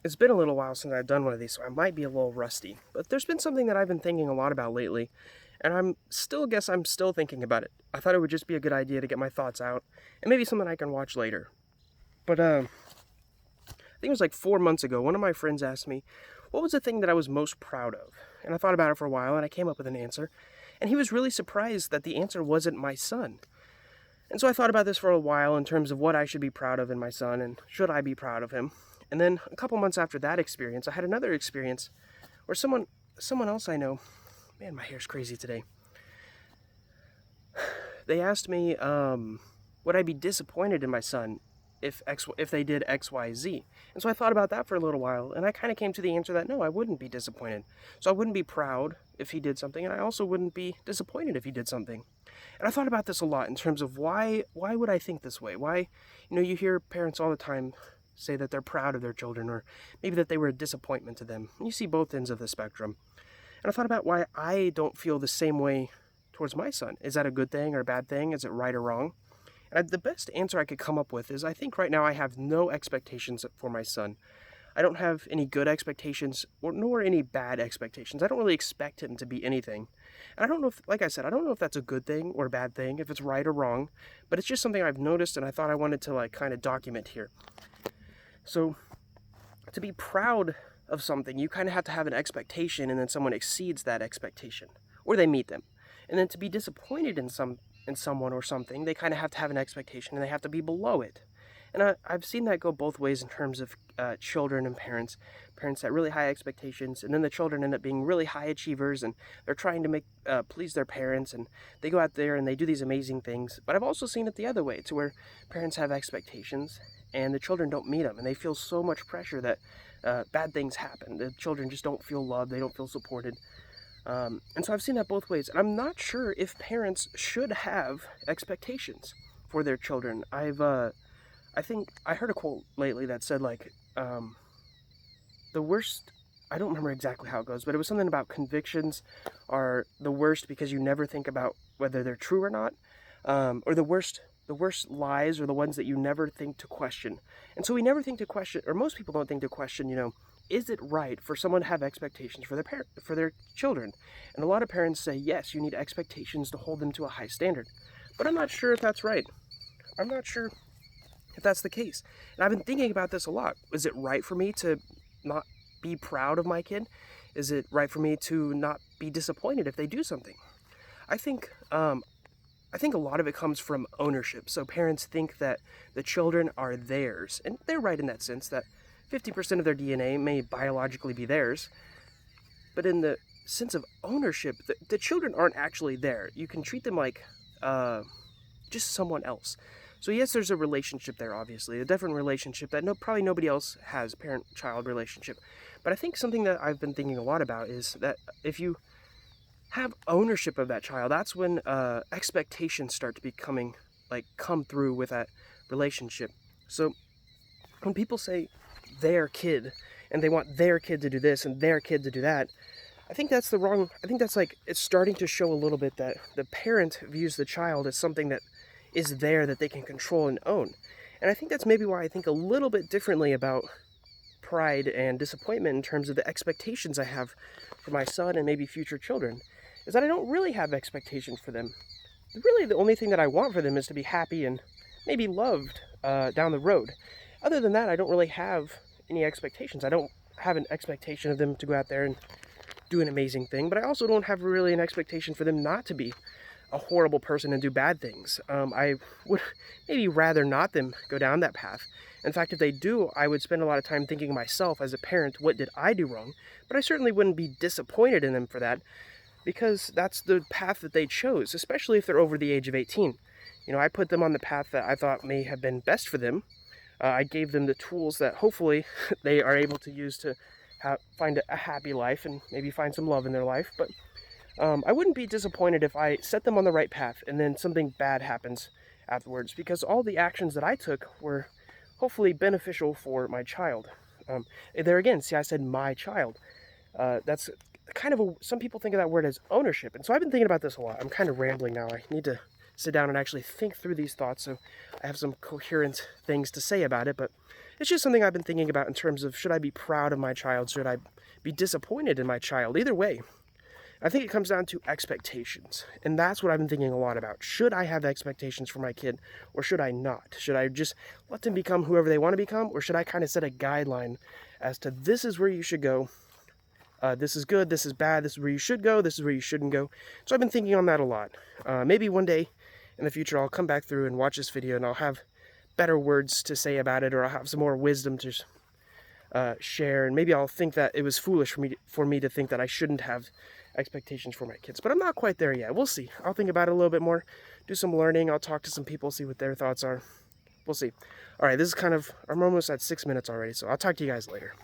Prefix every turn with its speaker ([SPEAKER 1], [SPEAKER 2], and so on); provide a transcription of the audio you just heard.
[SPEAKER 1] It's been a little while since I've done one of these, so I might be a little rusty. But there's been something that I've been thinking a lot about lately, and I'm still thinking about it. I thought it would just be a good idea to get my thoughts out, and maybe something I can watch later. But I think it was like 4 months ago, one of my friends asked me, what was the thing that I was most proud of? And I thought about it for a while, and I came up with an answer. And he was really surprised that the answer wasn't my son. And so I thought about this for a while in terms of what I should be proud of in my son, and should I be proud of him. And then a couple months after that experience, I had another experience where someone else I know, man, my hair's crazy today. They asked me, would I be disappointed in my son if they did X, Y, Z? And so I thought about that for a little while, and I kind of came to the answer that no, I wouldn't be disappointed. So I wouldn't be proud if he did something, and I also wouldn't be disappointed if he did something. And I thought about this a lot in terms of why would I think this way? Why, you hear parents all the time say that they're proud of their children, or maybe that they were a disappointment to them. And you see both ends of the spectrum. And I thought about why I don't feel the same way towards my son. Is that a good thing or a bad thing? Is it right or wrong? And the best answer I could come up with is I think right now I have no expectations for my son. I don't have any good expectations nor any bad expectations. I don't really expect him to be anything. And I don't know if, like I said, I don't know if that's a good thing or a bad thing, if it's right or wrong, but it's just something I've noticed and I thought I wanted to kind of document here. So to be proud of something, you kind of have to have an expectation and then someone exceeds that expectation or they meet them. And then to be disappointed in someone or something, they kind of have to have an expectation and they have to be below it. And I've seen that go both ways in terms of children and parents. Parents set really high expectations, and then the children end up being really high achievers, and they're trying to please their parents, and they go out there and they do these amazing things. But I've also seen it the other way, to where parents have expectations, and the children don't meet them, and they feel so much pressure that bad things happen. The children just don't feel loved, they don't feel supported. And so I've seen that both ways. And I'm not sure if parents should have expectations for their children. I think I heard a quote lately that said the worst. I don't remember exactly how it goes, but it was something about convictions are the worst because you never think about whether they're true or not, or the worst lies are the ones that you never think to question. And so we never think to question, or most people don't think to question, is it right for someone to have expectations for for their children? And a lot of parents say, yes, you need expectations to hold them to a high standard. But I'm not sure if that's right. I'm not sure if that's the case. And I've been thinking about this a lot. Is it right for me to not be proud of my kid? Is it right for me to not be disappointed if they do something? I think I think a lot of it comes from ownership. So parents think that the children are theirs, and they're right in that sense that 50% of their DNA may biologically be theirs, but in the sense of ownership, the children aren't actually there. You can treat them like just someone else. So yes, there's a relationship there, obviously, a different relationship that probably nobody else has, parent-child relationship. But I think something that I've been thinking a lot about is that if you have ownership of that child, that's when expectations start to come through with that relationship. So when people say their kid and they want their kid to do this and their kid to do that, I think that's it's starting to show a little bit that the parent views the child as something that is there that they can control and own. And I think that's maybe why I think a little bit differently about pride and disappointment in terms of the expectations I have for my son and maybe future children, is that I don't really have expectations for them. Really, the only thing that I want for them is to be happy and maybe loved down the road. Other than that, I don't really have any expectations. I don't have an expectation of them to go out there and do an amazing thing, but I also don't have really an expectation for them not to be a horrible person and do bad things. I would maybe rather not them go down that path. In fact, if they do, I would spend a lot of time thinking myself as a parent, what did I do wrong? But I certainly wouldn't be disappointed in them for that, because that's the path that they chose, especially if they're over the age of 18. I put them on the path that I thought may have been best for them. I gave them the tools that hopefully they are able to use to find a happy life and maybe find some love in their life. But I wouldn't be disappointed if I set them on the right path and then something bad happens afterwards, because all the actions that I took were hopefully beneficial for my child. There again, see, I said my child. That's some people think of that word as ownership. And so I've been thinking about this a lot. I'm kind of rambling now. I need to sit down and actually think through these thoughts so I have some coherent things to say about it. But it's just something I've been thinking about in terms of, should I be proud of my child? Should I be disappointed in my child? Either way, I think it comes down to expectations. And that's what I've been thinking a lot about. Should I have expectations for my kid, or should I not? Should I just let them become whoever they want to become, or should I kind of set a guideline as to, this is where you should go, this is good, this is bad, this is where you should go, this is where you shouldn't go. So I've been thinking on that a lot. Maybe one day in the future I'll come back through and watch this video and I'll have better words to say about it, or I'll have some more wisdom to share, and maybe I'll think that it was foolish for me to think that I shouldn't have expectations for my kids. But I'm not quite there yet. We'll see. I'll think about it a little bit more, do some learning. I'll talk to some people, see what their thoughts are. We'll see. All right, this is I'm almost at 6 minutes already, so I'll talk to you guys later.